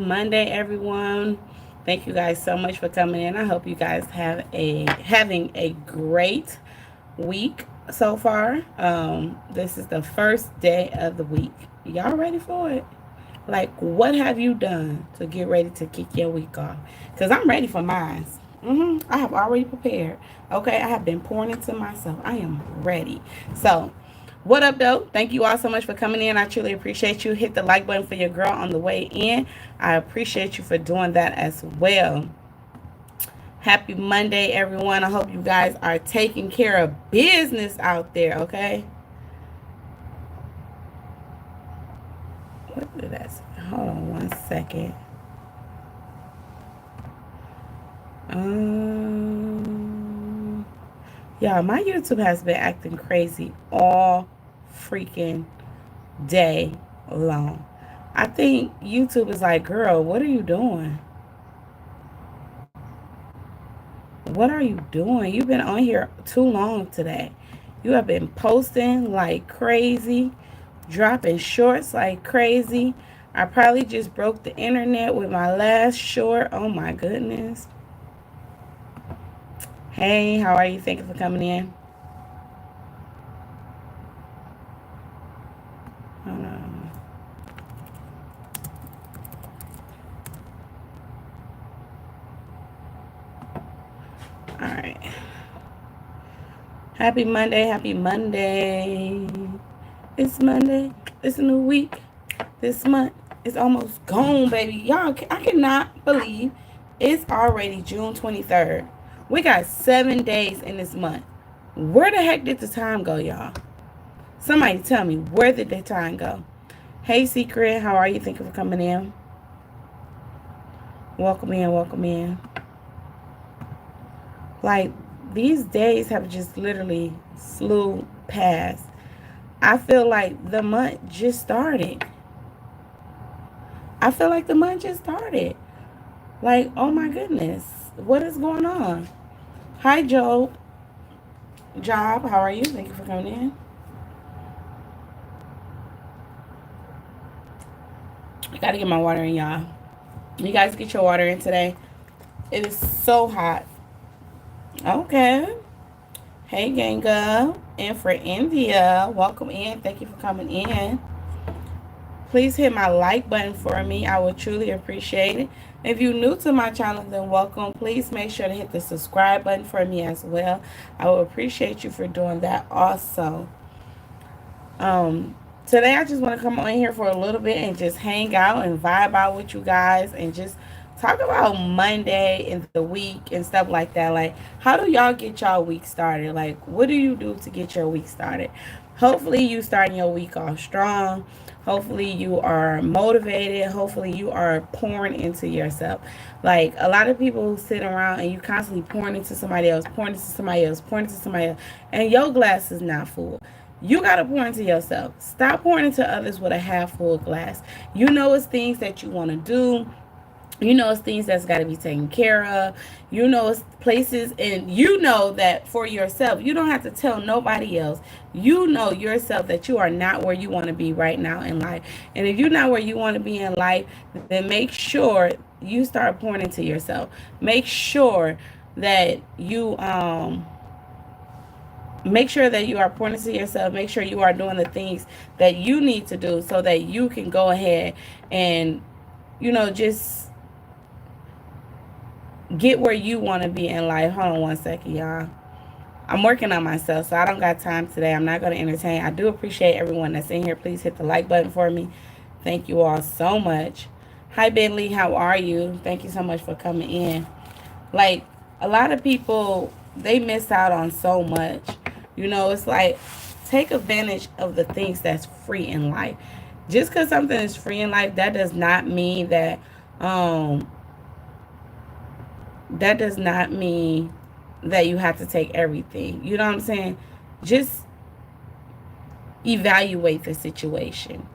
Monday, everyone. Thank you guys so much for coming in. I hope you guys having a great week so far. This is the first day of the week. Y'all ready for it? Like, what have you done to get ready to kick your week off? Because I'm ready for mine. I have already prepared. Okay, I have been pouring into myself. I am ready. So, what up, though? Thank you all so much for coming in. I truly appreciate you. Hit the like button for your girl on the way in. I appreciate you for doing that as well. Happy Monday, everyone. I hope you guys are taking care of business out there, okay? What did that say? Hold on one second. Yeah, my YouTube has been acting crazy all freaking day long. I think YouTube is like, girl, what are you doing? What are you doing? You've been on here too long today. You have been posting like crazy, dropping shorts like crazy. I probably just broke the internet with my last short. Oh my goodness. Hey, how are you? Thank you for coming in. Hold on. All right. Happy Monday. Happy Monday. It's Monday. It's a new week. This month is almost gone, baby. Y'all, I cannot believe it's already June 23rd. We got 7 days in this month. Where the heck did the time go, y'all? Somebody tell me, where did the time go? Hey, Secret, how are you? Thank you for coming in. Welcome in, welcome in. Like, these days have just literally flew past. I feel like the month just started. I feel like the month just started. Like, oh my goodness, what is going on? Hi, Job. Job, how are you? Thank you for coming in. I gotta get my water in, y'all. You guys get your water in today. It is so hot. Okay. Hey, Ganga. And for India, welcome in. Thank you for coming in. Please hit my like button for me. I would truly appreciate it. If you're new to my channel, then welcome. Please make sure to hit the subscribe button for me as well. I would appreciate you for doing that also. Today I just want to come on here for a little bit and just hang out and vibe out with you guys and just talk about Monday and the week and stuff like that. Like, how do y'all get y'all week started? Like, what do you do to get your week started? Hopefully you starting your week off strong. Hopefully you are motivated. Hopefully you are pouring into yourself. Like, a lot of people sit around and you constantly pouring into somebody else, pouring into somebody else, pouring into somebody else, and your glass is not full. You got to pour into yourself. Stop pouring into others with a half full glass. You know it's things that you want to do. You know it's things that's got to be taken care of. You know it's places, and you know that for yourself. You don't have to tell nobody else. You know yourself that you are not where you want to be right now in life. And if you're not where you want to be in life, then make sure you start pouring into yourself. Make sure that you make sure that you are pouring into yourself. Make sure you are doing the things that you need to do so that you can go ahead and, just get where you want to be in life. Hold on one second, y'all. I'm working on myself, so I don't got time today. I'm not going to entertain. I do appreciate everyone that's in here. Please hit the like button for me. Thank you all so much. Hi, Bentley. How are you? Thank you so much for coming in. Like, a lot of people, they miss out on so much. It's like, take advantage of the things that's free in life. Just because something is free in life, that does not mean that you have to take everything. You know what I'm saying? Just evaluate the situation.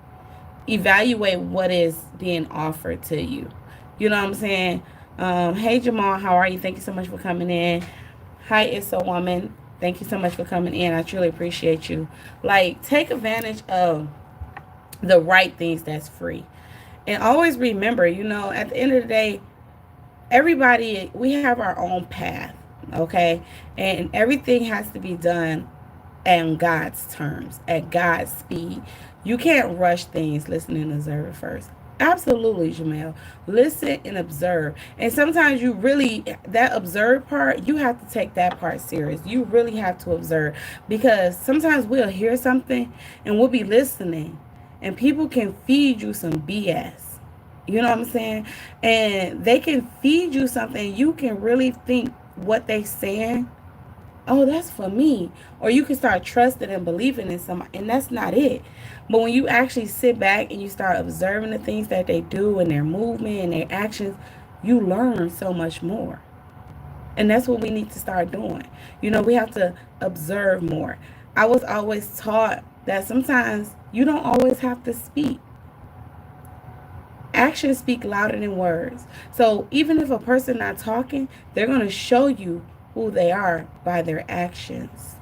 Evaluate what is being offered to you. You know what I'm saying? Hey, Jamal, how are you? Thank you so much for coming in. Hi, It's a Woman. Thank you so much for coming in. I truly appreciate you. Like, take advantage of the right things that's free. And always remember, at the end of the day, everybody, we have our own path, okay? And everything has to be done on God's terms, at God's speed. You can't rush things. Listen and observe it first. Absolutely, Jamel. Listen and observe. And sometimes you really, that observe part, you have to take that part serious. You really have to observe, because sometimes we'll hear something and we'll be listening and people can feed you some BS. You know what I'm saying? And they can feed you something. You can really think what they saying, oh, that's for me. Or you can start trusting and believing in somebody, and that's not it. But when you actually sit back and you start observing the things that they do and their movement and their actions, you learn so much more. And that's what we need to start doing. We have to observe more. I was always taught that sometimes you don't always have to speak. Actions speak louder than words. So even if a person not talking, they're going to show you who they are by their actions.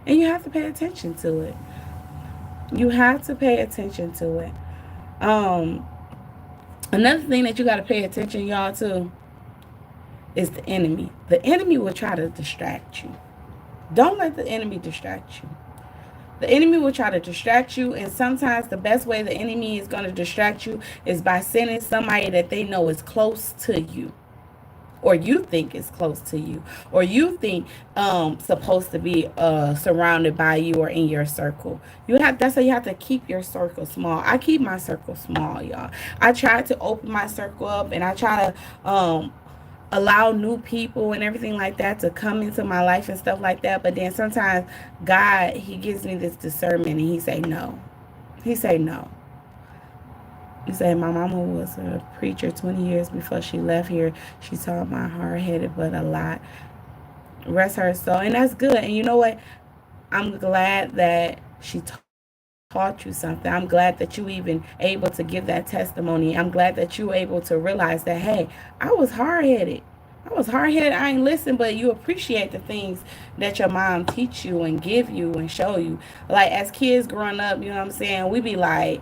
And you have to pay attention to it. You have to pay attention to it. Um, Another thing that you got to pay attention, y'all, to is the enemy. The enemy will try to distract you. Don't let the enemy distract you. The enemy will try to distract you, and sometimes the best way the enemy is going to distract you is by sending somebody that they know is close to you, or you think is close to you, or you think supposed to be surrounded by you or in your circle. That's why you have to keep your circle small. I keep my circle small, y'all. I try to open my circle up, and I try to allow new people and everything like that to come into my life and stuff like that. But then sometimes God, he gives me this discernment, and he say no. He say no. He said my mama was a preacher 20 years before she left here. She taught my hard-headed but a lot. Rest her soul. And that's good. And you know what? I'm glad that she taught you something. I'm glad that you even able to give that testimony. I'm glad that you were able to realize that, hey, I was hard-headed. I ain't listen, but you appreciate the things that your mom teach you and give you and show you. Like, as kids growing up, you know what I'm saying? We be like,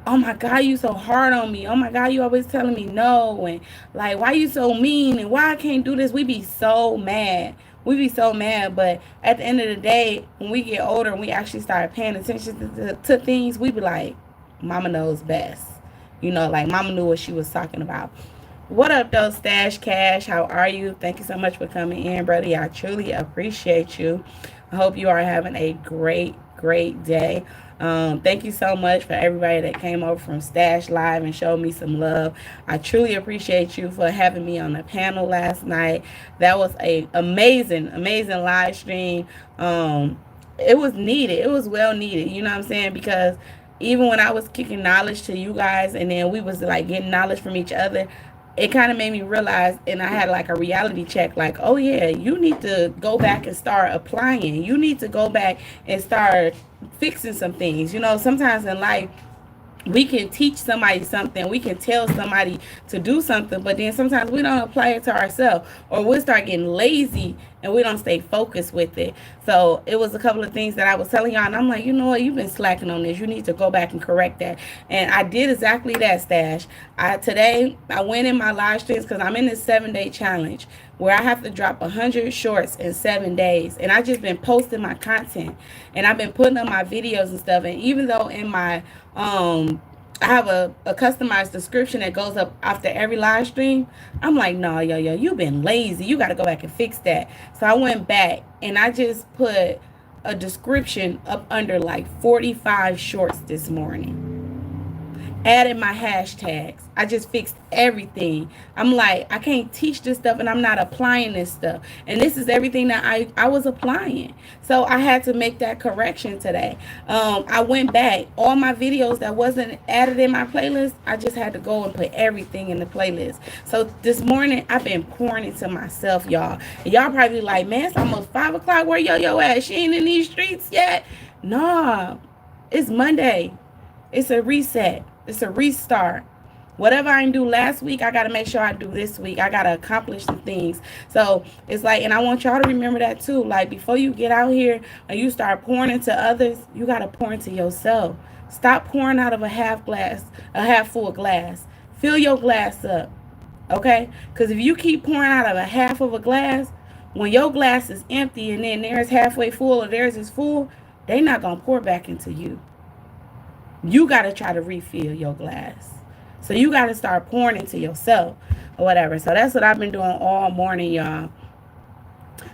oh my God, you so hard on me. Oh my God, you always telling me no. And like, why you so mean? And why I can't do this? We be so mad. But at the end of the day, when we get older and we actually start paying attention to things, we be like, mama knows best. Like mama knew what she was talking about. What up, though, Stash Cash? How are you? Thank you so much for coming in, brother. I truly appreciate you. I hope you are having a great day. Thank you so much for everybody that came over from Stash Live and showed me some love. I truly appreciate you for having me on the panel last night. That was a amazing live stream. It was needed. It was well needed. You know what I'm saying? Because even when I was kicking knowledge to you guys, and then we was like getting knowledge from each other, it kind of made me realize, and I had like a reality check, like, oh yeah, you need to go back and start applying. You need to go back and start fixing some things. Sometimes in life, we can teach somebody something, we can tell somebody to do something, but then sometimes we don't apply it to ourselves, or we'll start getting lazy and we don't stay focused with it. So it was a couple of things that I was telling y'all, and I'm like, you know what, you've been slacking on this. You need to go back and correct that. And I did exactly that, Stash. Today I went in my live streams, because I'm in this 7-day challenge where I have to drop 100 shorts in 7 days. And I just been posting my content, and I've been putting up my videos and stuff. And even though in my I have a customized description that goes up after every live stream, I'm like, no, yo, you've been lazy. You got to go back and fix that. So I went back and I just put a description up under like 45 shorts this morning. Added my hashtags. I just fixed everything. I'm like, I can't teach this stuff and I'm not applying this stuff. And this is everything that I was applying. So I had to make that correction today. I went back. All my videos that wasn't added in my playlist, I just had to go and put everything in the playlist. So this morning, I've been pouring into myself, y'all. And y'all probably like, man, it's almost 5 o'clock. Where yo at? She ain't in these streets yet? Nah, it's Monday. It's a reset. It's a restart. Whatever I didn't do last week, I got to make sure I do this week. I got to accomplish some things. So it's like, and I want y'all to remember that too. Like, before you get out here and you start pouring into others, you got to pour into yourself. Stop pouring out of a half full glass. Fill your glass up, okay? Because if you keep pouring out of a half of a glass, when your glass is empty and then theirs halfway full or theirs is full, they not going to pour back into you. You got to try to refill your glass. So you got to start pouring into yourself or whatever. So that's what I've been doing all morning, y'all.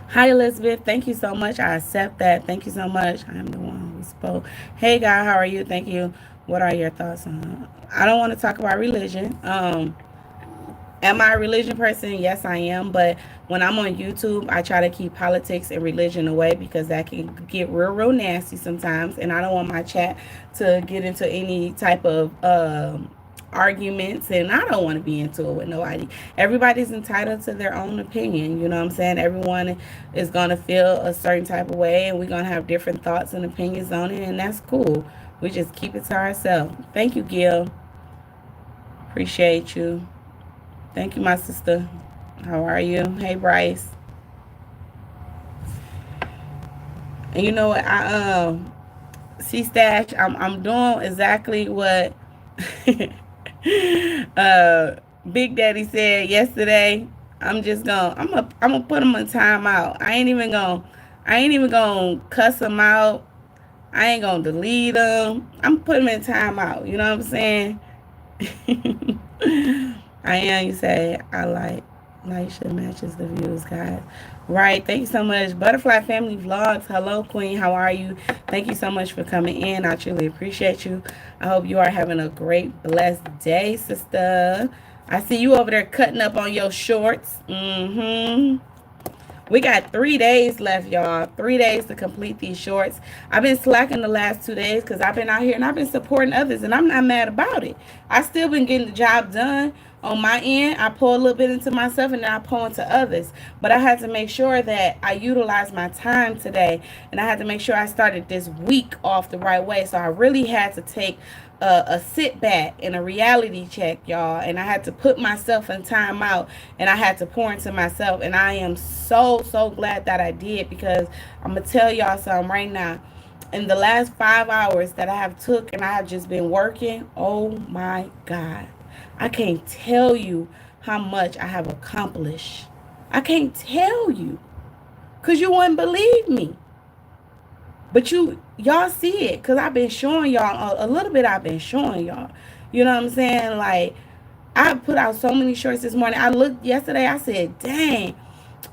Hi, Elizabeth. Thank you so much. I accept that. Thank you so much. I am the one who spoke. Hey, guy. How are you? Thank you. What are your thoughts on? I don't want to talk about religion. Am I a religion person? Yes, I am. But when I'm on YouTube, I try to keep politics and religion away because that can get real nasty sometimes. And I don't want my chat to get into any type of arguments. And I don't want to be into it with nobody. Everybody's entitled to their own opinion. You know what I'm saying? Everyone is going to feel a certain type of way. And we're going to have different thoughts and opinions on it. And that's cool. We just keep it to ourselves. Thank you, Gil. Appreciate you. Thank you, my sister. How are you? Hey, Bryce. And you know what? I see Stash. I'm doing exactly what Big Daddy said yesterday. I'm gonna put him in timeout. I ain't even gonna cuss him out. I ain't gonna delete him. I'm putting him in timeout. You know what I'm saying? I am, you say, I like shit matches the views, guys. Right. Thank you so much. Butterfly Family Vlogs. Hello, Queen. How are you? Thank you so much for coming in. I truly appreciate you. I hope you are having a great, blessed day, sister. I see you over there cutting up on your shorts. We got 3 days left, y'all. 3 days to complete these shorts. I've been slacking the last 2 days because I've been out here and I've been supporting others, and I'm not mad about it. I still been getting the job done on my end. I pour a little bit into myself and then I pour into others. But I had to make sure that I utilized my time today, and I had to make sure I started this week off the right way. So I really had to take a sit back and a reality check, y'all, and I had to put myself in time out, and I had to pour into myself, and I am so glad that I did, because I'm gonna tell y'all something right now. In the last 5 hours that I have took and I have just been working, oh my God, I can't tell you how much I have accomplished. I can't tell you, because you wouldn't believe me. But y'all see it, because I've been showing y'all a little bit. I've been showing y'all. You know what I'm saying? Like, I put out so many shorts this morning. I looked yesterday. I said, dang,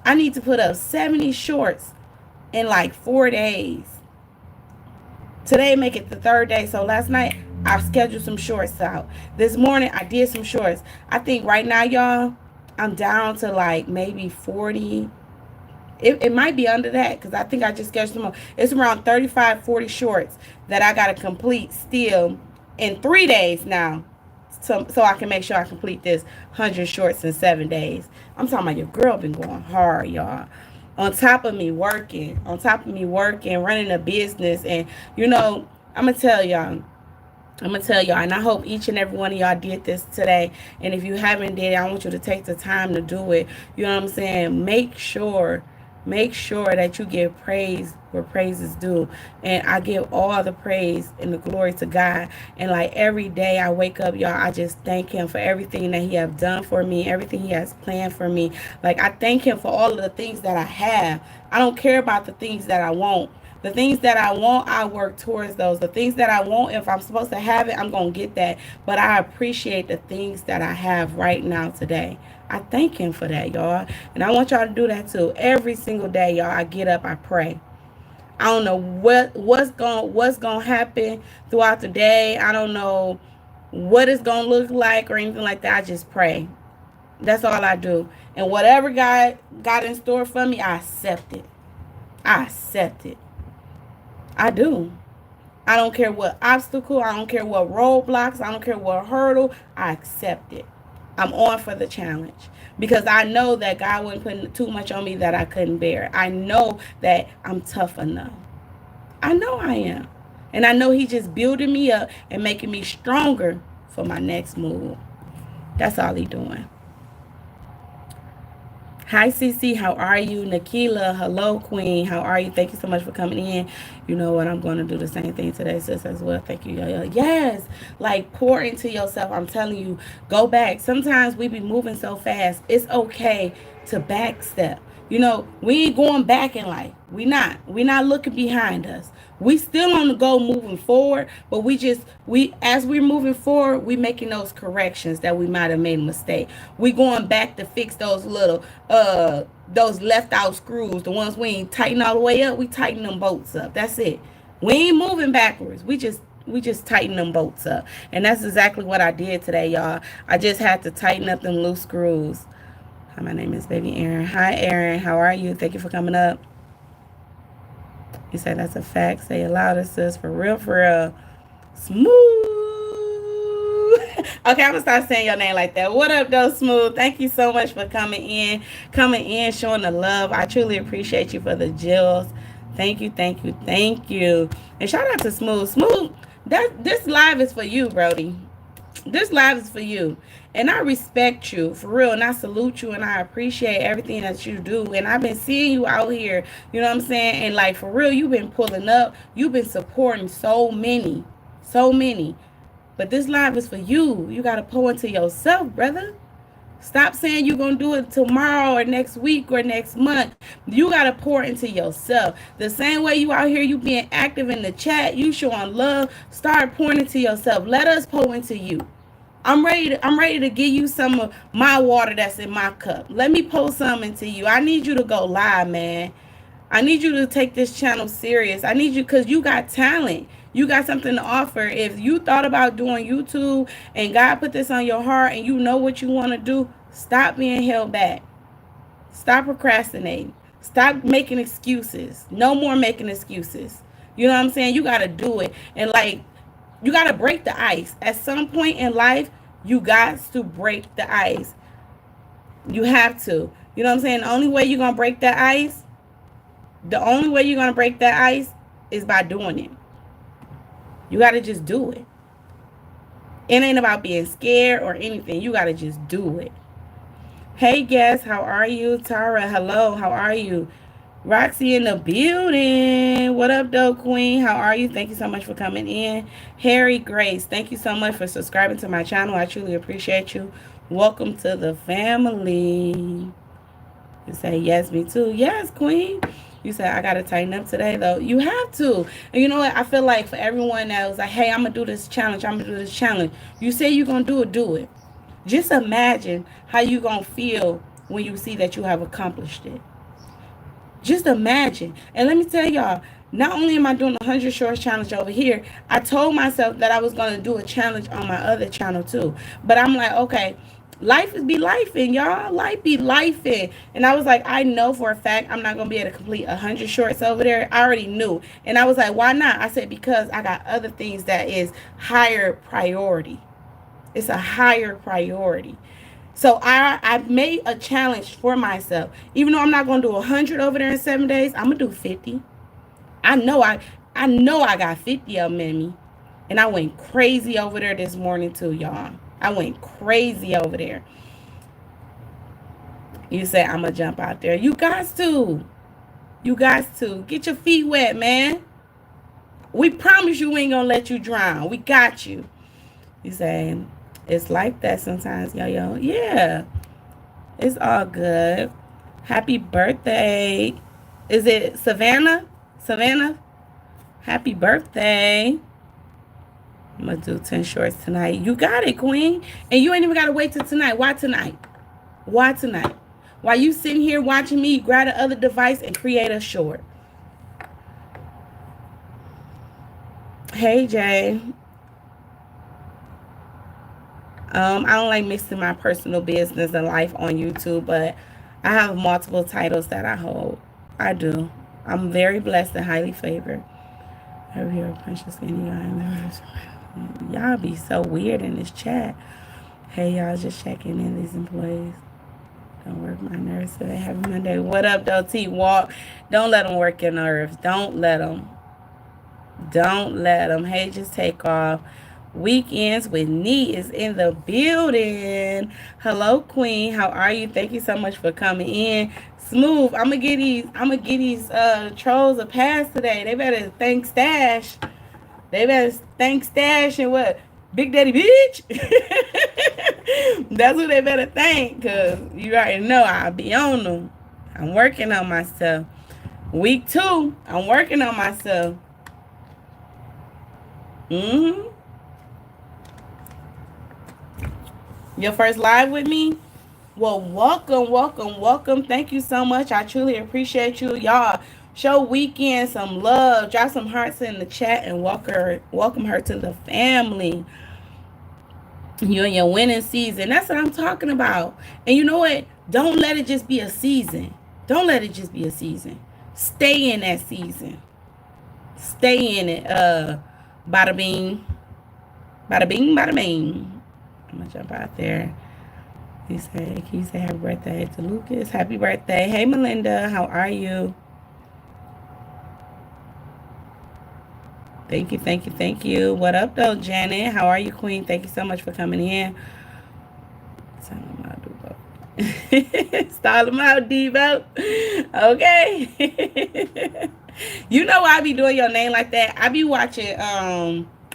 I need to put up 70 shorts in like 4 days. Today make it the 3rd day. So last night I scheduled some shorts out. This morning I did some shorts. I think right now, y'all, I'm down to like maybe 40. It might be under that, because I think I just scheduled some more. It's around 35, 40 shorts that I got to complete still in 3 days now. So I can make sure I complete this 100 shorts in 7 days. I'm talking about your girl been going hard, y'all. On top of me working, running a business. And, you know, I'm going to tell y'all, and I hope each and every one of y'all did this today. And if you haven't did it, I want you to take the time to do it. You know what I'm saying? Make sure that you give praise where praise is due. And I give all the praise and the glory to God. And like every day I wake up, y'all, I just thank him for everything that he have done for me, everything he has planned for me. Like, I thank him for all of the things that I have. I don't care about the things that I want. The things that I want, I work towards those. The things that I want, if I'm supposed to have it, I'm going to get that. But I appreciate the things that I have right now today. I thank him for that, y'all. And I want y'all to do that too. Every single day, y'all, I get up, I pray. I don't know what's going to happen throughout the day. I don't know what it's going to look like or anything like that. I just pray. That's all I do. And whatever God got in store for me, I accept it. I accept it. I do. I don't care what obstacle. I don't care what roadblocks. I don't care what hurdle. I accept it. I'm on for the challenge, because I know that God wouldn't put too much on me that I couldn't bear. I know that I'm tough enough. I know I am. And I know he's just building me up and making me stronger for my next move. That's all he's doing. Hi, Cece. How are you? Nikila. Hello, Queen. How are you? Thank you so much for coming in. You know what? I'm going to do the same thing today, sis, as well. Thank you. Yes. Like, pour into yourself. I'm telling you, go back. Sometimes we be moving so fast. It's okay to backstep. We ain't going back in life. We not looking behind us. We still on the go moving forward, but we as we're moving forward, we making those corrections that we might have made a mistake. We going back to fix those left out screws, the ones we ain't tighten all the way up. We tighten them bolts up. That's it. We ain't moving backwards. We just tighten them bolts up. And that's exactly what I did today, y'all. I just had to tighten up them loose screws. Hi, my name is Baby Aaron. Hi, Aaron. How are you? Thank you for coming up. You say that's a fact. Say it louder, sis. For real, for real. Smooth. Okay, I'm gonna start saying your name like that. What up, though, Smooth? Thank you so much for coming in, showing the love. I truly appreciate you for the jills. Thank you, thank you, thank you. And shout out to Smooth. Smooth, this live is for you, Brody. This live is for you. And I respect you for real. And I salute you and I appreciate everything that you do. And I've been seeing you out here. You know what I'm saying? And like for real, you've been pulling up. You've been supporting so many. So many. But this live is for you. You got to pour into yourself, brother. Stop saying you're going to do it tomorrow or next week or next month. You got to pour into yourself. The same way you out here, you being active in the chat, you showing love, start pouring into yourself. Let us pour into you. I'm ready to give you some of my water that's in my cup. Let me pour some into you. I need you to go live, man. I need you to take this channel serious. I need you because you got talent. You got something to offer. If you thought about doing YouTube and God put this on your heart and you know what you want to do, stop being held back. Stop procrastinating. Stop making excuses. No more making excuses. You know what I'm saying? You got to do it. And like, you got to break the ice. At some point in life, you got to break the ice. You have to. You know what I'm saying? The only way you're going to break that ice, is by doing it. You got to just do it. It ain't about being scared or anything. You got to just do it. Hey, guest, how are you? Tara, hello, how are you? Roxy in the building. What up, though, Queen? How are you? Thank you so much for coming in. Harry Grace, thank you so much for subscribing to my channel. I truly appreciate you. Welcome to the family. You say, yes, me too. Yes, Queen. You said, I got to tighten up today, though. You have to. And you know what? I feel like for everyone that was like, hey, I'm going to do this challenge. You say you're going to do it. Just imagine how you going to feel when you see that you have accomplished it. Just imagine. And let me tell y'all, not only am I doing a 100 shorts challenge over here, I told myself that I was going to do a challenge on my other channel too. But I'm like, okay, life be lifing, y'all. Life be lifing. And I was like, I know for a fact I'm not going to be able to complete 100 shorts over there. I already knew. And I was like, why not? I said, because I got other things that is higher priority. It's a higher priority. So I made a challenge for myself. Even though I'm not going to do 100 over there in 7 days, I'm going to do 50. I know I got 50 of them in me. And I went crazy over there this morning too, y'all. I went crazy over there. You say, I'm going to jump out there. You guys to. You guys to. Get your feet wet, man. We promise you we ain't going to let you drown. We got you. You say, it's like that sometimes, yo. Yeah. It's all good. Happy birthday. Is it Savannah? Savannah? Happy birthday. I'm going to do 10 shorts tonight. You got it, Queen. And you ain't even got to wait till tonight. Why tonight? Why tonight? While you sitting here watching me, grab the other device and create a short. Hey, Jay. I don't like mixing my personal business and life on YouTube, but I have multiple titles that I hold. I do. I'm very blessed and highly favored. Every year, punch the skinny guy. Y'all be so weird in this chat. Hey, y'all, just checking in. These employees don't work my nerves today. Happy Monday. What up, though, T? Walk. Don't let them work your nerves. Don't let them. Don't let them. Hey, just take off. Weekends with Nee is in the building. Hello, Queen. How are you? Thank you so much for coming in. Smooth. I'm gonna get these trolls a pass today. They better thank Stash. They better thank Stash and what? Big Daddy Bitch. That's who they better thank, cause you already know I'll be on them. I'm working on myself. Week 2, I'm working on myself. Mm-hmm. Your first live with me? Well, welcome, welcome, welcome. Thank you so much. I truly appreciate you. Y'all, show Weekend some love. Drop some hearts in the chat and welcome her to the family. You're in your winning season. That's what I'm talking about. And you know what? Don't let it just be a season. Don't let it just be a season. Stay in that season. Stay in it. Bada bing. Bada bing, bada bing. I'm gonna jump out there. Can you say happy birthday to Lucas? Happy birthday. Hey Melinda, how are you? Thank you, thank you, thank you. What up though, Janet? How are you, Queen? Thank you so much for coming in. Stall them out, Devo. Okay. You know why I be doing your name like that? I be watching,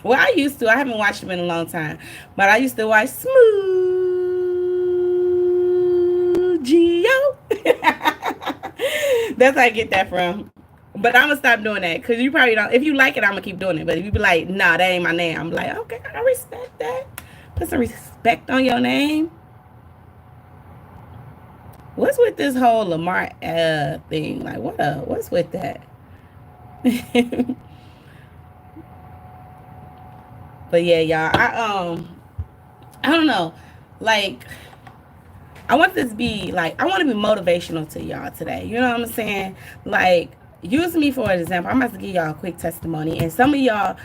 well, I used to. I haven't watched them in a long time. But I used to watch Smooth Geo. That's how I get that from. But I'm gonna stop doing that because you probably don't. If you like it, I'm gonna keep doing it. But if you be like, nah, that ain't my name, I'm like, okay, I respect that. Put some respect on your name. What's with this whole Lamar thing? Like, what up? What's with that? But yeah, y'all, I don't know. Like, I want this to be like, I want to be motivational to y'all today. You know what I'm saying? Like, use me for an example. I'm about to give y'all a quick testimony. And some of y'all,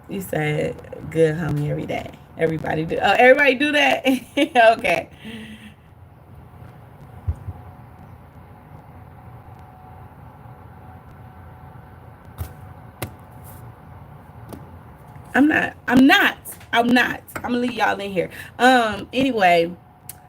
you said good homie every day. Everybody do. Oh, everybody do that. Okay. I'm not. I'm not. I'm not. I'm gonna leave y'all in here. Anyway,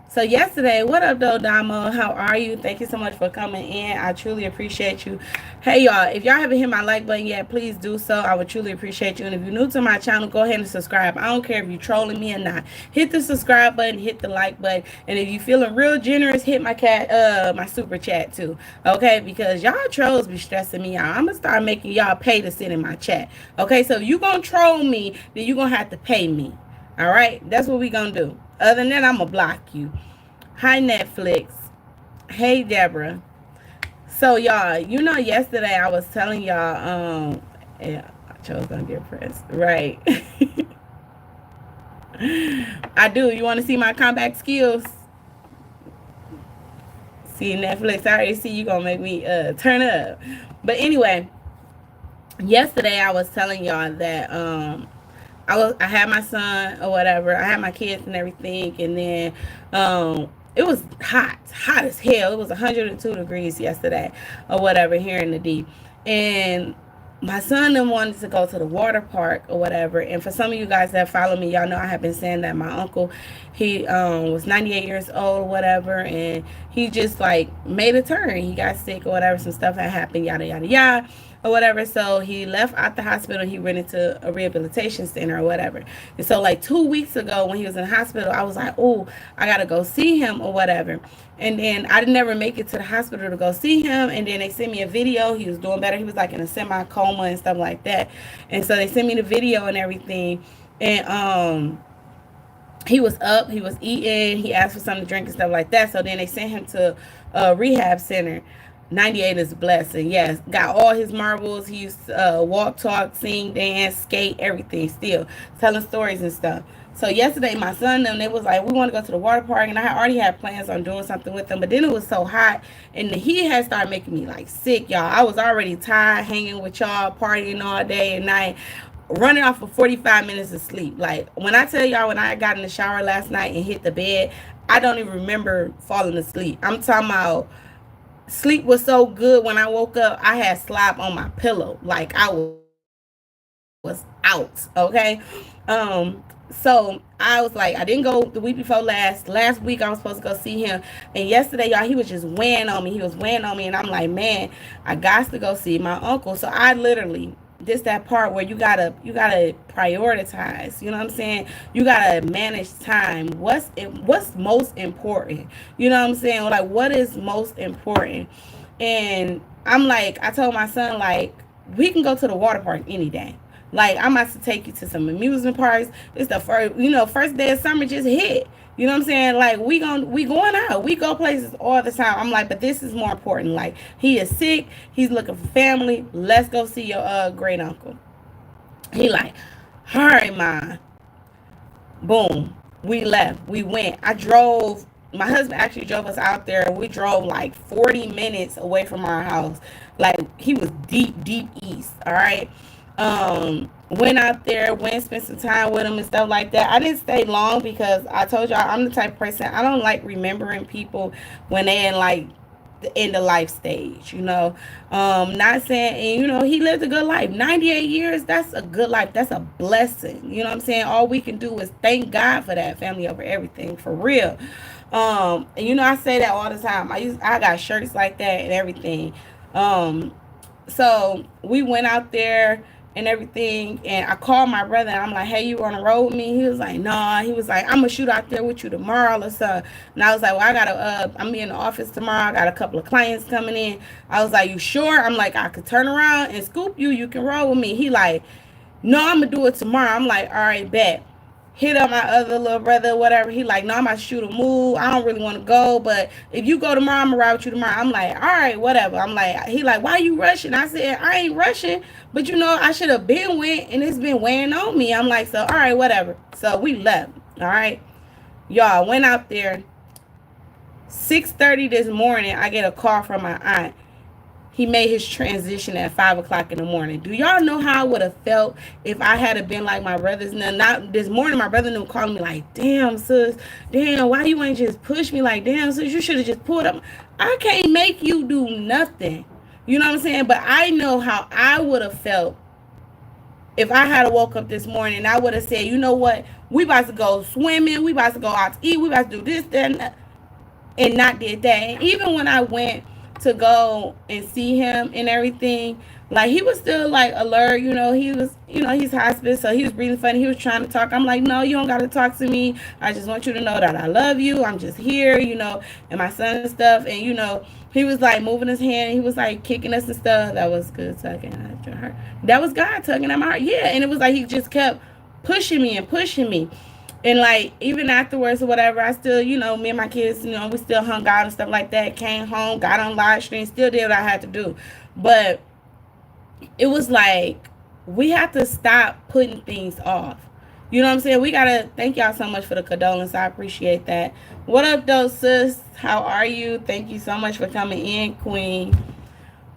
so yesterday, what up though, Damo? How are you? Thank you so much for coming in. I truly appreciate you. Hey y'all, if y'all haven't hit my like button yet, please do so. I would truly appreciate you. And if you're new to my channel, go ahead and subscribe. I don't care if you're trolling me or not. Hit the subscribe button, hit the like button, and if you feeling real generous, hit my super chat too. Okay, because y'all trolls be stressing me out. I'm gonna start making y'all pay to sit in my chat. Okay, so if you gonna troll me, then you gonna have to pay me. All right, that's what we gonna do. Other than that, I'm gonna block you. Hi Netflix. Hey Deborah. So y'all, you know, yesterday I was telling y'all, yeah, I chose gonna get pressed. Right. I do. You want to see my comeback skills? See Netflix. I already see you gonna make me turn up. But anyway, yesterday I was telling y'all that I had my son or whatever. I had my kids and everything, and then it was hot as hell. It was 102 degrees yesterday or whatever here in the D. And my son then wanted to go to the water park or whatever. And for some of you guys that follow me, y'all know I have been saying that my uncle, he was 98 years old or whatever, and he just like made a turn. He got sick or whatever. Some stuff had happened, yada yada yada or whatever. So he left out the hospital. He went into a rehabilitation center or whatever. And so like 2 weeks ago when he was in the hospital, I was like, oh, I gotta go see him or whatever. And then I didn't never make it to the hospital to go see him. And then they sent me a video. He was doing better. He was like in a semi-coma and stuff like that. And so they sent me the video and everything. And he was up. He was eating. He asked for something to drink and stuff like that. So then they sent him to a rehab center. 98 is a blessing. Yes, got all his marbles. He used to walk, talk, sing, dance, skate, everything still. Telling stories and stuff. So yesterday, my son and they was like, we want to go to the water park. And I already had plans on doing something with them. But then it was so hot. And the heat had started making me like sick, y'all. I was already tired hanging with y'all, partying all day and night. Running off of 45 minutes of sleep. Like, when I tell y'all, when I got in the shower last night and hit the bed, I don't even remember falling asleep. I'm talking about sleep was so good when I woke up, I had slop on my pillow. Like, I was was out. Okay. So I was like, I didn't go the week before last. Last week I was supposed to go see him, and yesterday, y'all, he was just weighing on me. He was weighing on me, and I'm like, man, I got to go see my uncle. So I literally, this that part where you gotta prioritize. You know what I'm saying? You gotta manage time. What's most important? You know what I'm saying? Like, what is most important? And I'm like, I told my son, like, we can go to the water park any day. Like, I'm about to take you to some amusement parks. It's the first day of summer just hit. You know what I'm saying? Like, we going out. We go places all the time. I'm like, but this is more important. Like, he is sick. He's looking for family. Let's go see your great uncle. He like, all right, ma. Boom. We left. We went. I drove. My husband actually drove us out there. We drove like 40 minutes away from our house. Like, he was deep, deep east. All right. Went out there, went spent some time with him and stuff like that. I didn't stay long because I told y'all I'm the type of person, I don't like remembering people when they in like the end of life stage, you know. Not saying, and you know, he lived a good life. 98 years, that's a good life. That's a blessing. You know what I'm saying? All we can do is thank God for that, family over everything, for real. And you know, I say that all the time. I got shirts like that and everything. Um, so we went out there and everything, and I called my brother and I'm like, hey, you on the road with me? He was like, nah. He was like, I'm gonna shoot out there with you tomorrow or so. And I was like, well, I'm in the office tomorrow. I got a couple of clients coming in. I was like, you sure? I'm like, I could turn around and scoop you. You can roll with me. He like, no, I'm gonna do it tomorrow. I'm like, all right, bet. Hit up my other little brother, whatever. He like, no, I'm about to shoot a move. I don't really want to go, but if you go tomorrow, I'm gonna ride with you tomorrow. I'm like, all right, whatever. I'm like, he like, why you rushing? I said, I ain't rushing, but you know, I should have been went, and it's been weighing on me. I'm like, so all right, whatever. So we left. All right, y'all went out there. 6:30 this morning, I get a call from my aunt. He made his transition at 5 o'clock in the morning. Do y'all know how I would have felt if I had been like my brothers? Now, not this morning, my brother knew calling me like, damn, sis, damn, why you ain't just push me? Like, damn, sis, you should have just pulled up. I can't make you do nothing. You know what I'm saying? But I know how I would have felt if I had woke up this morning. I would have said, you know what? We about to go swimming. We about to go out to eat. We about to do this, that, and that, and not did that. And even when I went to go and see him and everything, like, he was still like alert. You know, he was, you know, he's hospice, so he was breathing funny. He was trying to talk. I'm like, no, you don't got to talk to me. I just want you to know that I love you. I'm just here, you know, and my son and stuff. And you know, he was like moving his hand. He was like kicking us and stuff. That was good tugging at your heart. That was God tugging at my heart. Yeah, and it was like he just kept pushing me and pushing me. And like, even afterwards or whatever, I still, you know, me and my kids, you know, we still hung out and stuff like that. Came home, got on live stream, still did what I had to do. But it was like, we have to stop putting things off. You know what I'm saying? We gotta thank y'all so much for the condolence. I appreciate that. What up, though, sis? How are you? Thank you so much for coming in, Queen.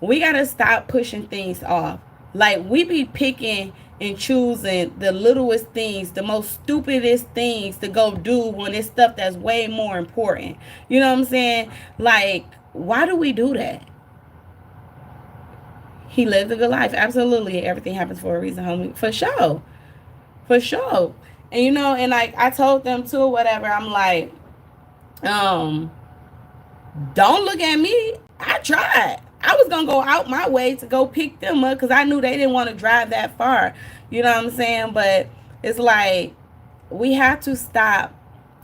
We gotta stop pushing things off. Like, we be picking and choosing the littlest things, the most stupidest things to go do when it's stuff that's way more important. You know what I'm saying? Like, why do we do that? He lived a good life. Absolutely. Everything happens for a reason, homie. For sure. For sure. And you know, and like I told them too, whatever, I'm like, um, don't look at me. I tried. I was gonna go out my way to go pick them up because I knew they didn't want to drive that far. You know what I'm saying? But it's like, we have to stop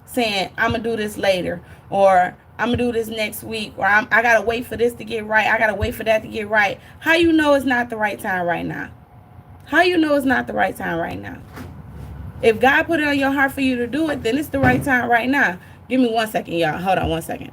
saying I'm gonna do this later, or I'm gonna do this next week, or I gotta wait for this to get right. I gotta wait for that to get right. How you know it's not the right time right now? How you know it's not the right time right now? If God put it on your heart for you to do it, then it's the right time right now. Give me 1 second, y'all. Hold on 1 second.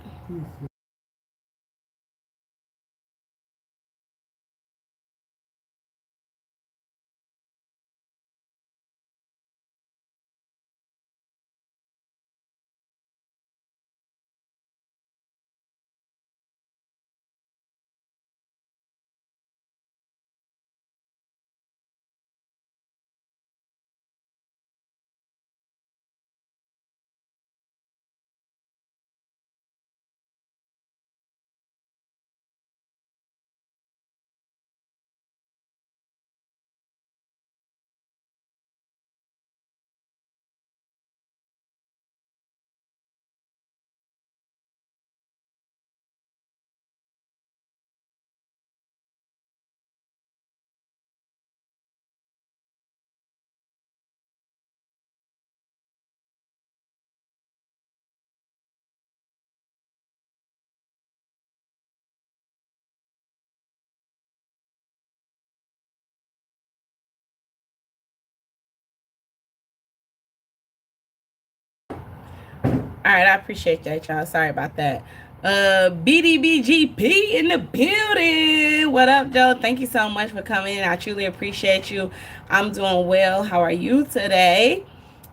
All right, I appreciate that, y'all. Sorry about that. BDBGP in the building. What up, Joe? Thank you so much for coming. I truly appreciate you. I'm doing well. How are you today?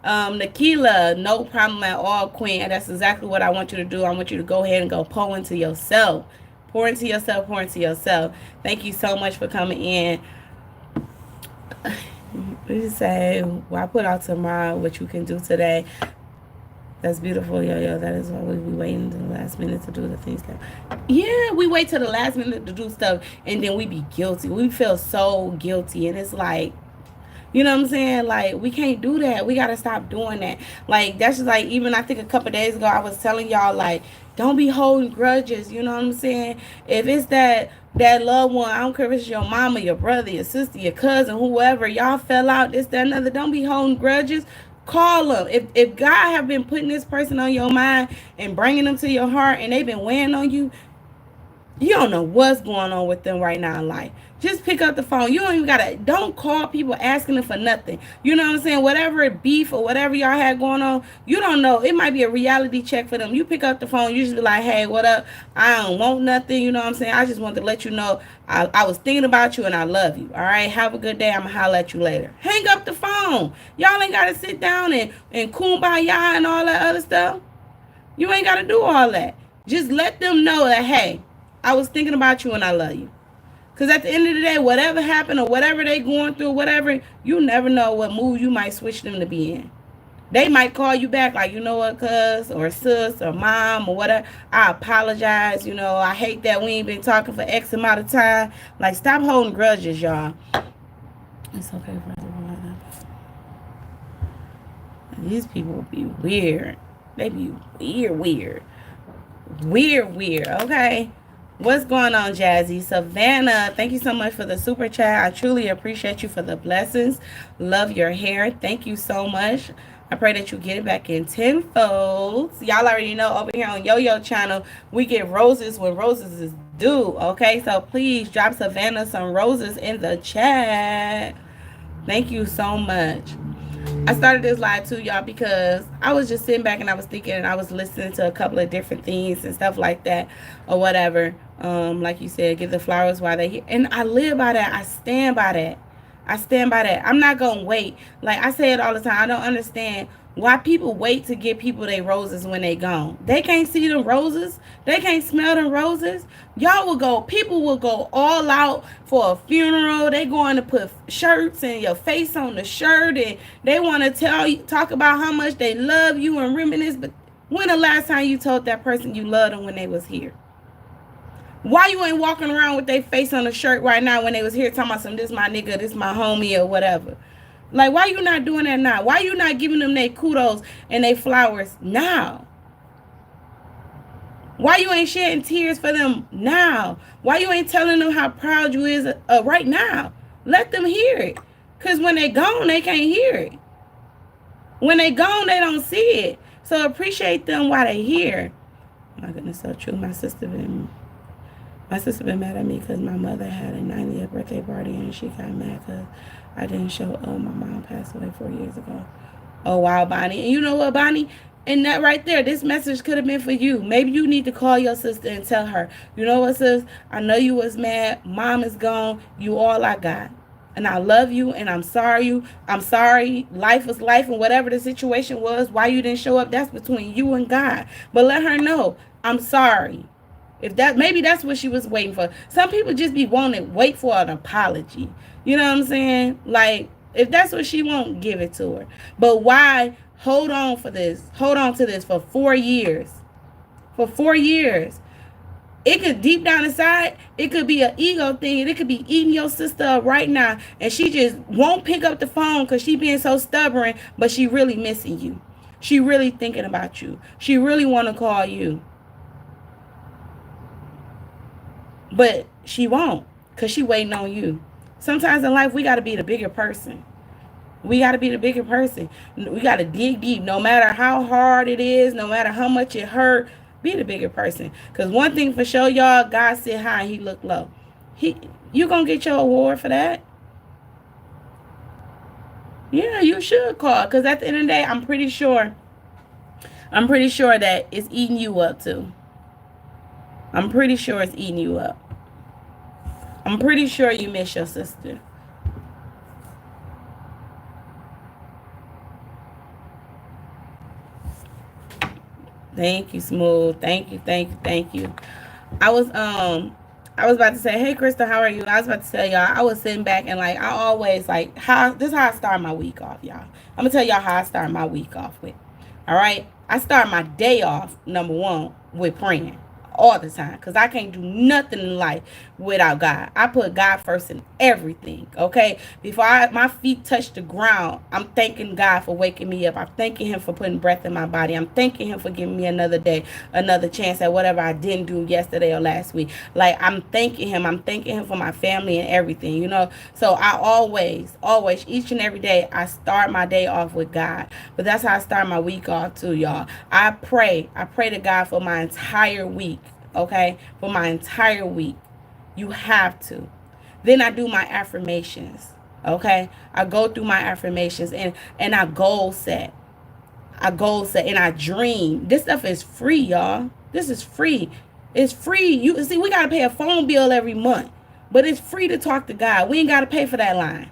Nikila, no problem at all, Queen. And that's exactly what I want you to do. I want you to go ahead and go pour into yourself. Pour into yourself, pour into yourself. Thank you so much for coming in. We say, well, I put out tomorrow what you can do today. That's beautiful, yo. That is why we be waiting to the last minute to do the things that. Yeah, we wait till the last minute to do stuff, and then we be guilty. We feel so guilty, and it's like, you know what I'm saying? Like, we can't do that. We got to stop doing that. Like, that's just like, even I think a couple days ago, I was telling y'all, like, don't be holding grudges. You know what I'm saying? If it's that loved one, I don't care if it's your mama, your brother, your sister, your cousin, whoever, y'all fell out, this, that, another, don't be holding grudges. Call them. If God have been putting this person on your mind and bringing them to your heart and they've been weighing on you, you don't know what's going on with them right now in life. Just pick up the phone. You don't even gotta, don't call people asking them for nothing. You know what I'm saying? Whatever beef or whatever y'all had going on, you don't know. It might be a reality check for them. You pick up the phone, you just be like, hey, what up? I don't want nothing. You know what I'm saying? I just wanted to let you know I was thinking about you and I love you. All right, have a good day. I'm gonna holler at you later. Hang up the phone. Y'all ain't gotta sit down and kumbaya and all that other stuff. You ain't gotta do all that. Just let them know that, hey, I was thinking about you and I love you. Because at the end of the day, whatever happened or whatever they going through, whatever, you never know what mood you might switch them to be in. They might call you back like, you know what, cuz, or sis, or mom, or whatever. I apologize. You know, I hate that we ain't been talking for X amount of time. Like, stop holding grudges, y'all. It's okay for everyone. These people be weird. They be weird. Weird, okay? What's going on, Jazzy? Savannah, thank you so much for the super chat. I truly appreciate you for the blessings. Love your hair. Thank you so much. I pray that you get it back in tenfold. Y'all already know over here on Yo-Yo channel, we get roses when roses is due, okay? So please drop Savannah some roses in the chat. Thank you so much. I started this live too, y'all, because I was just sitting back and I was thinking and I was listening to a couple of different things and stuff like that or whatever. Like you said, give the flowers while they're here. And I live by that. I stand by that. I'm not going to wait. Like I say it all the time. I don't understand why people wait to give people their roses when they gone. They can't see them roses. They can't smell them roses. People will go all out for a funeral. They going to put shirts and your face on the shirt. And they want to talk about how much they love you and reminisce. But when the last time you told that person you loved them when they was here? Why you ain't walking around with their face on the shirt right now when they was here talking about some, this my nigga, this my homie or whatever? Like, why you not doing that now? Why you not giving them their kudos and their flowers now? Why you ain't shedding tears for them now? Why you ain't telling them how proud you is right now? Let them hear it. Because when they gone, they can't hear it. When they gone, they don't see it. So appreciate them while they here. My goodness, so true. My sister been mad at me because my mother had a 90th birthday party and she got mad because I didn't show up. My mom passed away 4 years ago. Oh, wow, Bonnie. And you know what, Bonnie? And that right there, this message could have been for you. Maybe you need to call your sister and tell her, you know what, sis? I know you was mad. Mom is gone. You all I got. And I love you and I'm sorry. I'm sorry. Life was life and whatever the situation was, why you didn't show up, that's between you and God. But let her know, I'm sorry. Maybe that's what she was waiting for. Some people just be wait for an apology. You know what I'm saying? Like, if that's what she won't, give it to her. But why hold on to this for 4 years? For 4 years. It could, deep down inside, it could be an ego thing. And it could be eating your sister up right now. And she just won't pick up the phone because she being so stubborn. But she really missing you. She really thinking about you. She really want to call you. But she won't because she waiting on you. Sometimes in life, we got to be the bigger person. We got to be the bigger person. We got to dig deep. No matter how hard it is, no matter how much it hurt, be the bigger person. Because one thing for sure, y'all, God sit high and he look low. You going to get your award for that? Yeah, you should call. Because at the end of the day, I'm pretty sure I'm pretty sure that it's eating you up too. I'm pretty sure it's eating you up. I'm pretty sure you miss your sister. Thank you, Smooth. Thank you, thank you, thank you. I was I was about to say, hey Krista, how are you? I was about to tell y'all, I was sitting back and like I always like how this is how I start my week off, y'all. I'm gonna tell y'all how I start my week off with. All right. I start my day off, number one, with praying all the time because I can't do nothing in life without God. I put God first in everything, okay? Before my feet touch the ground, I'm thanking God for waking me up. I'm thanking him for putting breath in my body. I'm thanking him for giving me another day, another chance at whatever I didn't do yesterday or last week. Like, I'm thanking him. I'm thanking him for my family and everything, you know? So I always, each and every day, I start my day off with God. But that's how I start my week off too, y'all. I pray to God for my entire week, okay? For my entire week. You have to. Then I do my affirmations, okay? I go through my affirmations and I goal set. I goal set and I dream. This stuff is free, y'all. This is free. It's free. You see, we gotta pay a phone bill every month, but it's free to talk to God. We ain't gotta pay for that line.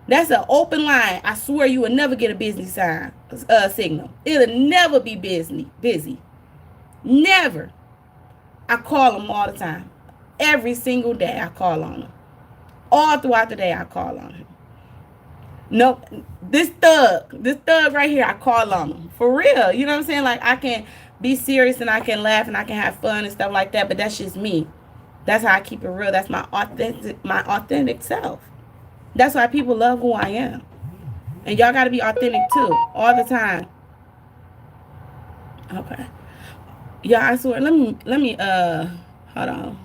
That's an open line. I swear you will never get a busy signal. It'll never be busy. Never. I call them all the time. Every single day I call on them. All throughout the day I call on him. No, this thug right here, I call on him. For real. You know what I'm saying? Like, I can be serious and I can laugh and I can have fun and stuff like that, but that's just me. That's how I keep it real. That's my authentic self. That's why people love who I am. And y'all got to be authentic too, all the time. Okay. Yeah, I swear. Let me hold on.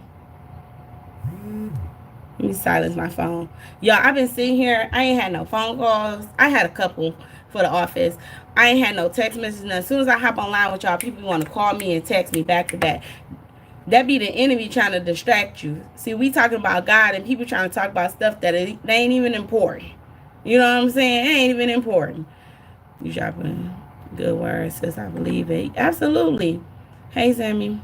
Let me silence my phone. Y'all, I've been sitting here. I ain't had no phone calls. I had a couple for the office. I ain't had no text messages. And as soon as I hop online with y'all, people want to call me and text me back to back. That be the enemy trying to distract you. See, we talking about God and people trying to talk about stuff that they ain't even important. You know what I'm saying? It ain't even important. You dropping good words, sis. I believe it. Absolutely. Hey, Sammy.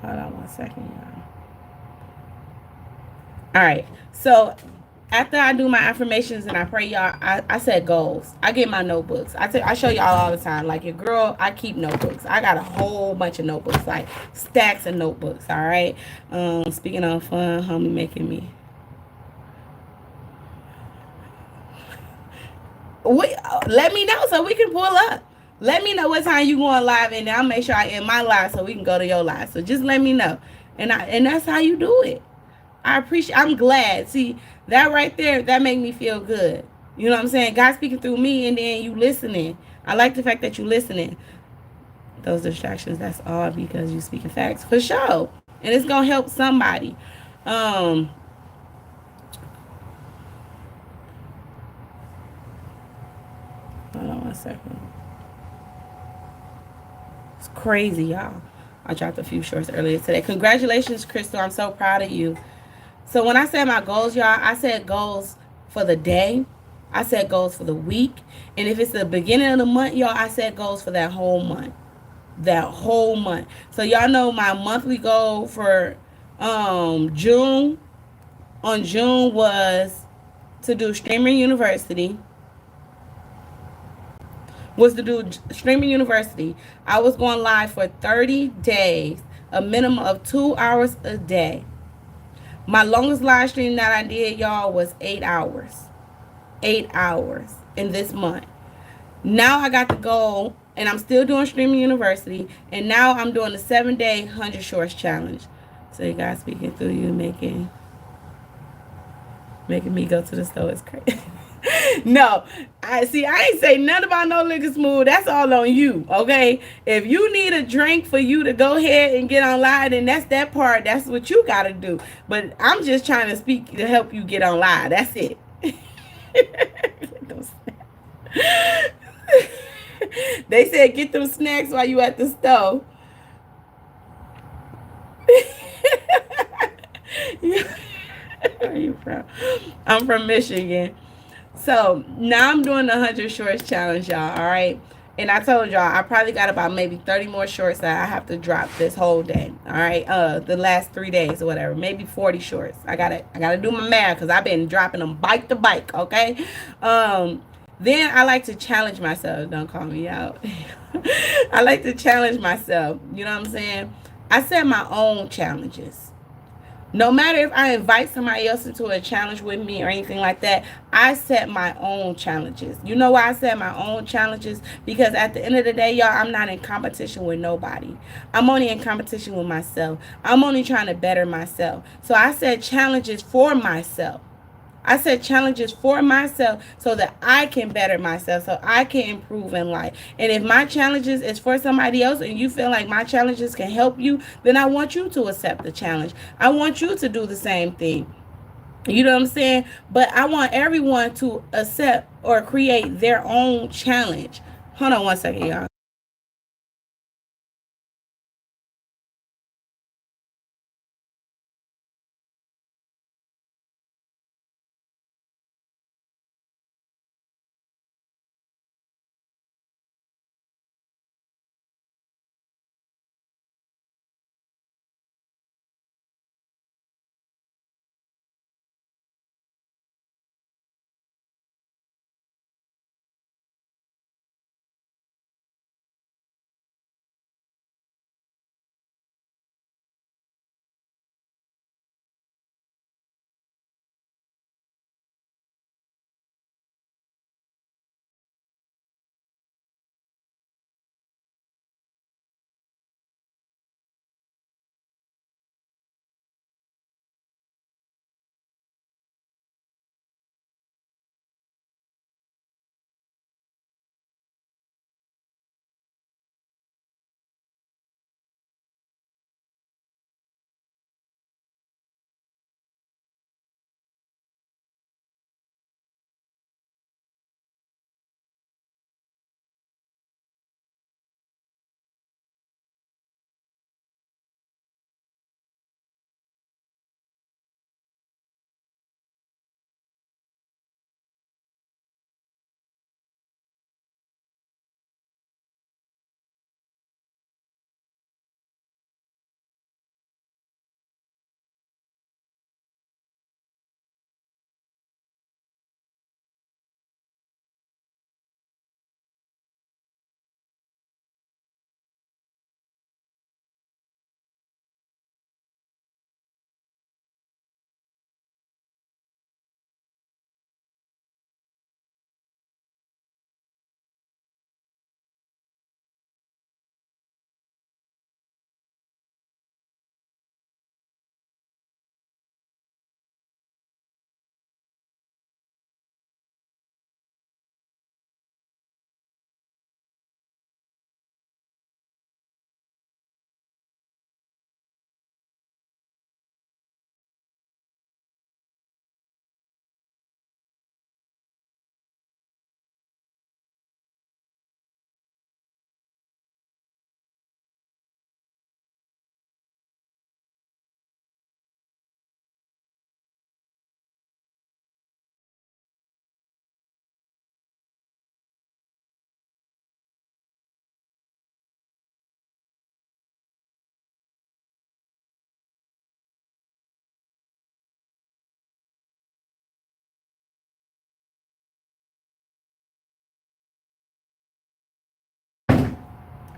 Hold on one second, y'all. All right. So after I do my affirmations and I pray, y'all, I set goals. I get my notebooks. I show y'all all the time. Like, your girl, I keep notebooks. I got a whole bunch of notebooks, like stacks of notebooks. All right. Speaking of fun, homie making me. Let me know so we can pull up. Let me know what time you going live, and I'll make sure I end my live so we can go to your live. So just let me know, and that's how you do it. I'm glad. See, that right there, that make me feel good. You know what I'm saying? God speaking through me, and then you listening. I like the fact that you listening. Those distractions, that's all because you speaking facts for sure, and it's gonna help somebody. Hold on one second. It's crazy, y'all. I dropped a few shorts earlier today. Congratulations, Crystal. I'm so proud of you. So when I said my goals, y'all, I said goals for the day. I set goals for the week. And if it's the beginning of the month, y'all, I set goals for that whole month. That whole month. So y'all know my monthly goal for June was to do Streaming University. I was going live for 30 days, a minimum of 2 hours a day. My longest live stream that I did, y'all, was 8 hours. 8 hours in this month. Now I got the goal, and I'm still doing Streaming University, and now I'm doing the 7-day 100 Shorts Challenge. So you guys speaking through you, making me go to the store is crazy. No, I ain't say nothing about no liquor Smooth. That's all on you, okay? If you need a drink for you to go ahead and get online, then that's that part. That's what you got to do. But I'm just trying to speak to help you get online. That's it. They said get them snacks while you at the store. Are you from. I'm from Michigan. So now I'm doing the 100 shorts challenge, y'all. All right. And I told y'all I probably got about maybe 30 more shorts that I have to drop this whole day. All right. The last 3 days or whatever. Maybe 40 shorts. I gotta do my math because I've been dropping them bike to bike. Okay. Then I like to challenge myself. Don't call me out. I like to challenge myself. You know what I'm saying? I set my own challenges. No matter if I invite somebody else into a challenge with me or anything like that, I set my own challenges. You know why I set my own challenges? Because at the end of the day, y'all, I'm not in competition with nobody. I'm only in competition with myself. I'm only trying to better myself. So I set challenges for myself. I set challenges for myself so that I can better myself, so I can improve in life. And if my challenges is for somebody else and you feel like my challenges can help you, then I want you to accept the challenge. I want you to do the same thing. You know what I'm saying? But I want everyone to accept or create their own challenge. Hold on one second, y'all.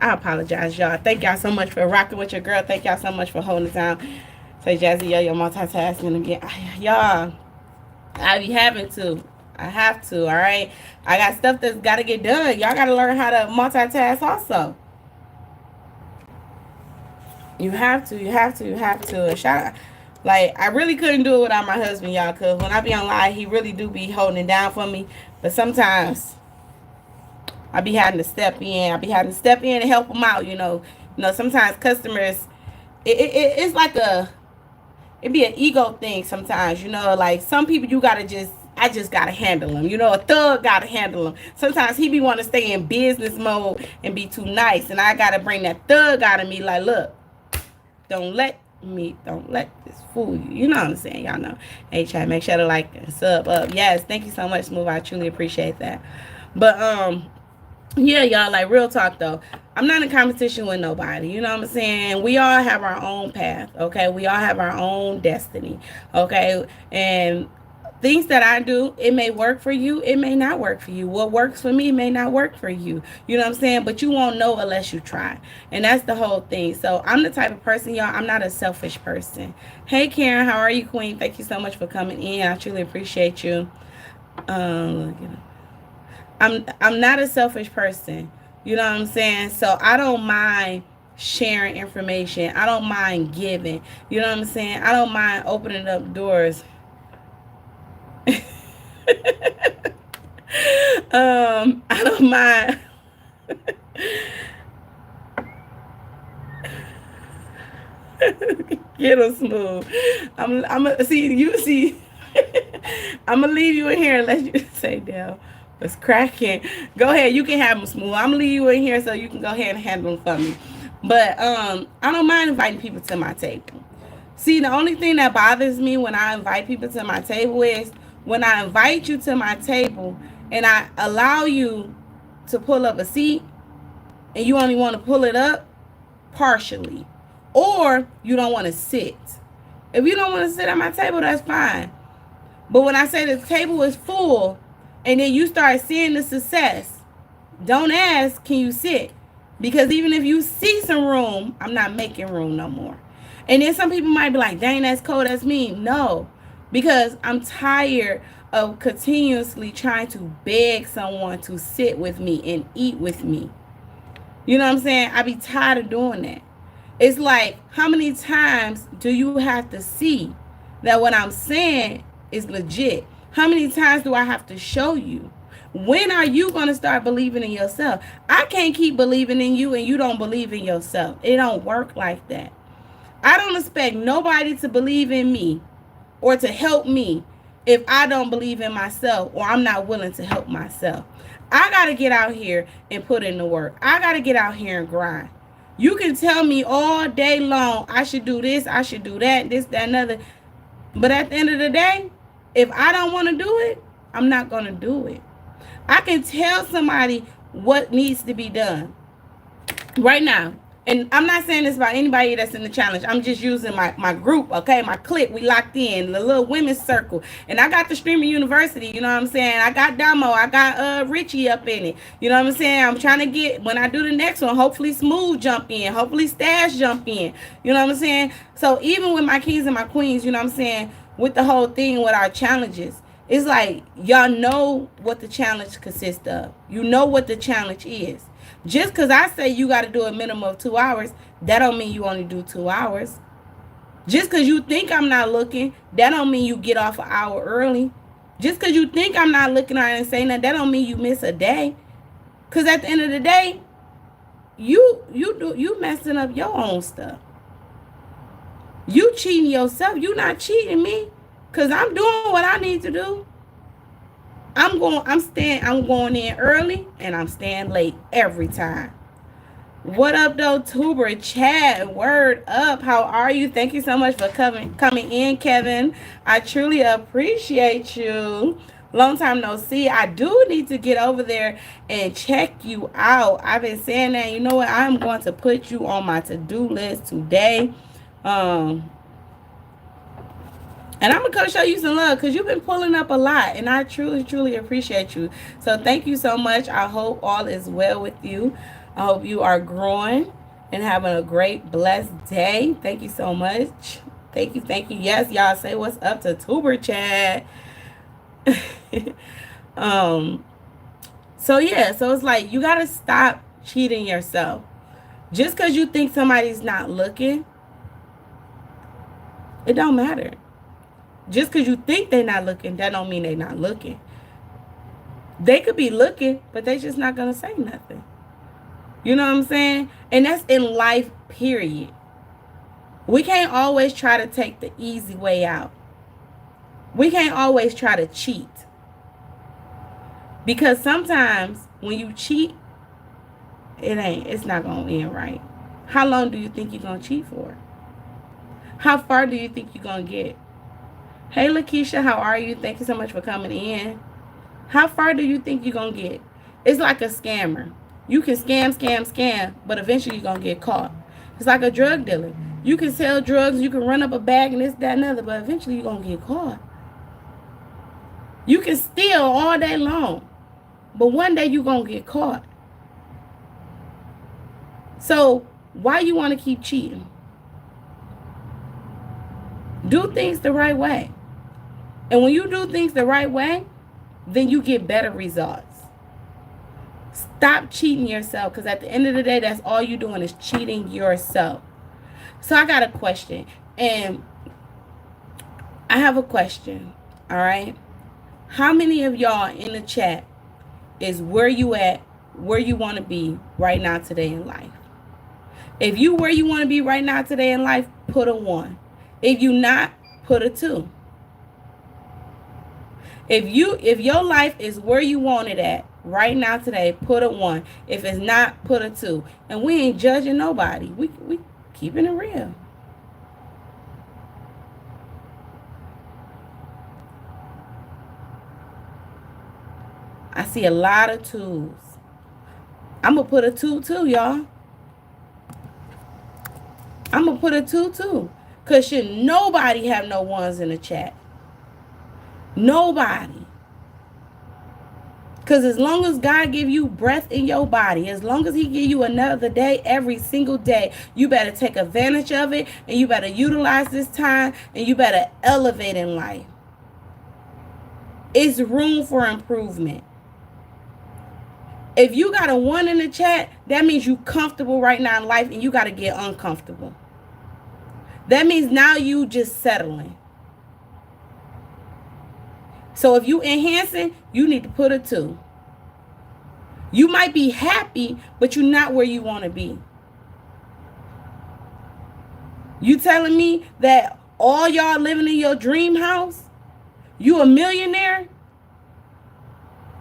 I apologize, y'all. Thank y'all so much for rocking with your girl. Thank y'all so much for holding it down. Say, Jazzy, yo, you're multitasking again. Y'all, I be having to. I have to, all right? I got stuff that's got to get done. Y'all got to learn how to multitask also. You have to, you have to, you have to. And shout out. Like, I really couldn't do it without my husband, y'all, because when I be on live, he really do be holding it down for me. But sometimes I be having to step in. I be having to step in and help them out, you know. You know, sometimes customers, it's like it be an ego thing sometimes, you know. Like, some people you got to I just got to handle them. You know, a thug got to handle them. Sometimes he be want to stay in business mode and be too nice. And I got to bring that thug out of me like, look, don't let meat. Don't let this fool you. You know what I'm saying? Y'all know. Hey, chat, make sure to like and sub up. Yes, thank you so much, Smooth. I truly appreciate that. But yeah, y'all, like, real talk though. I'm not in competition with nobody. You know what I'm saying? We all have our own path, okay? We all have our own destiny, okay? And things that I do, it may work for you, it may not work for you. What works for me may not work for you. You know what I'm saying? But you won't know unless you try. And that's the whole thing. So I'm the type of person, y'all, I'm not a selfish person. Hey, Karen, how are you, Queen? Thank you so much for coming in. I truly appreciate you. I'm not a selfish person. You know what I'm saying? So I don't mind sharing information. I don't mind giving. You know what I'm saying? I don't mind opening up doors. I don't mind. Get them smooth. I'm see you see. I'm gonna leave you in here and let you say, Dale, it's cracking. Go ahead, you can have them smooth. I'm gonna leave you in here so you can go ahead and handle them for me. But I don't mind inviting people to my table. See, the only thing that bothers me when I invite people to my table is when I invite you to my table and I allow you to pull up a seat and you only want to pull it up partially, or you don't want to sit. If you don't want to sit at my table, that's fine. But when I say the table is full and then you start seeing the success, don't ask, can you sit? Because even if you see some room, I'm not making room no more. And then some people might be like, dang, that's cold, that's mean. No, because I'm tired of continuously trying to beg someone to sit with me and eat with me. You know what I'm saying? I be tired of doing that. It's like, how many times do you have to see that what I'm saying is legit? How many times do I have to show you? When are you going to start believing in yourself? I can't keep believing in you and you don't believe in yourself. It don't work like that. I don't expect nobody to believe in me or to help me if I don't believe in myself or I'm not willing to help myself. I got to get out here and put in the work. I got to get out here and grind. You can tell me all day long, I should do this, I should do that, this, that, and other. But at the end of the day, if I don't want to do it, I'm not going to do it. I can tell somebody what needs to be done right now. And I'm not saying this about anybody that's in the challenge. I'm just using my group, okay? My clique. We locked in, the little women's circle. And I got the Streamer University, you know what I'm saying? I got Damo. I got Richie up in it. You know what I'm saying? I'm trying to get, when I do the next one, hopefully Smooth jump in. Hopefully Stash jump in. You know what I'm saying? So even with my kings and my queens, you know what I'm saying? With the whole thing with our challenges, it's like, y'all know what the challenge consists of. You know what the challenge is. Just because I say you got to do a minimum of 2 hours, that don't mean you only do 2 hours. Just because you think I'm not looking, that don't mean you get off an hour early. Just because you think I'm not looking at it and saying that don't mean you miss a day. Because at the end of the day, you messing up your own stuff. You cheating yourself. You not cheating me. Because I'm doing what I need to do. I'm going in early and I'm staying late every time. What up though, Tuber chat? Word up. How are you? Thank you so much for coming in, Kevin. I truly appreciate you. Long time no see. I do need to get over there and check you out. I've been saying that. You know what? I'm going to put you on my to-do list today. And I'm going to come show you some love because you've been pulling up a lot. And I truly, truly appreciate you. So thank you so much. I hope all is well with you. I hope you are growing and having a great, blessed day. Thank you so much. Thank you. Thank you. Yes, y'all say what's up to Tuber chat. So yeah. So it's like you got to stop cheating yourself. Just because you think somebody's not looking, it don't matter. Just because you think they're not looking, that don't mean they're not looking. They could be looking, but they just not going to say nothing. You know what I'm saying? And that's in life, period. We can't always try to take the easy way out. We can't always try to cheat. Because sometimes when you cheat, it's not going to end right. How long do you think you're going to cheat for? How far do you think you're going to get? Hey, Lakeisha, how are you? Thank you so much for coming in. How far do you think you're going to get? It's like a scammer. You can scam, but eventually you're going to get caught. It's like a drug dealer. You can sell drugs, you can run up a bag and this, that, and other, but eventually you're going to get caught. You can steal all day long, but one day you're going to get caught. So why you want to keep cheating? Do things the right way. And when you do things the right way, then you get better results. Stop cheating yourself, because at the end of the day, that's all you're doing is cheating yourself. So I got a question, and I have a question, all right? How many of y'all in the chat is where you at, where you want to be right now today in life? If you where you want to be right now today in life, put a 1. If you not, put a 2. If your life is where you want it at right now today, put a 1. If it's not, put a 2. And we ain't judging nobody. We keeping it real. I see a lot of 2s. I'm going to put a 2 too, y'all. I'm going to put a 2 too. Because should nobody have no 1s in the chat? Nobody. Because as long as God give you breath in your body, as long as he give you another day every single day, you better take advantage of it, and you better utilize this time, and you better elevate in life. It's room for improvement. If you got a 1 in the chat, that means you comfortable right now in life, and you got to get uncomfortable. That means now you just settling. So if you enhancing, you need to put a 2. You might be happy, but you're not where you want to be. You telling me that all y'all living in your dream house? You a millionaire?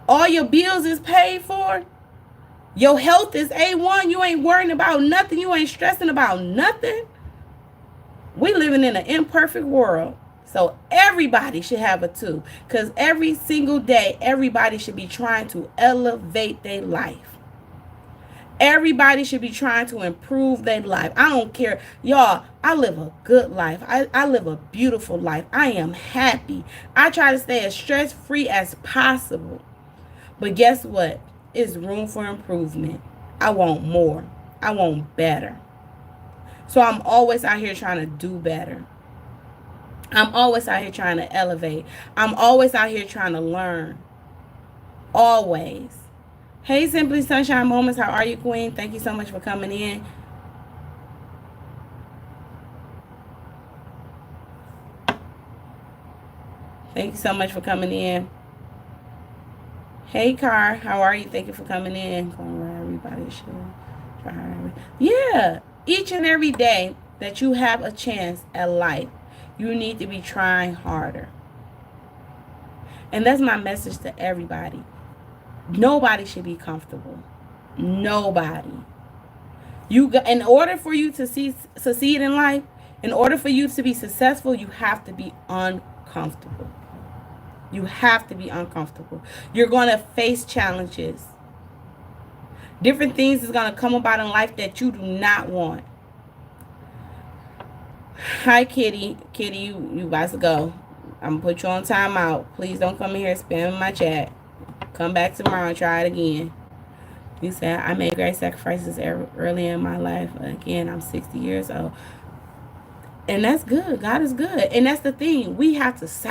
All your bills is paid for? Your health is A1? You ain't worrying about nothing? You ain't stressing about nothing? We living in an imperfect world. So everybody should have a 2. Because every single day, everybody should be trying to elevate their life. Everybody should be trying to improve their life. I don't care. Y'all, I live a good life. I live a beautiful life. I am happy. I try to stay as stress-free as possible. But guess what? It's room for improvement. I want more. I want better. So I'm always out here trying to do better. I'm always out here trying to elevate. I'm always out here trying to learn. Always. Hey, Simply Sunshine Moments. How are you, Queen? Thank you so much for coming in. Thank you so much for coming in. Hey, Car. How are you? Thank you for coming in. Everybody should try. Yeah. Each and every day that you have a chance at life, you need to be trying harder. And that's my message to everybody. Nobody should be comfortable. Nobody. In order for you to succeed in life, in order for you to be successful, you have to be uncomfortable. You have to be uncomfortable. You're going to face challenges. Different things is going to come about in life that you do not want. Hi, Kitty. Kitty, you about to go. I'm going to put you on timeout. Please don't come in here spamming my chat. Come back tomorrow and try it again. You said, I made great sacrifices early in my life. Again, I'm 60 years old. And that's good. God is good. And that's the thing. We have to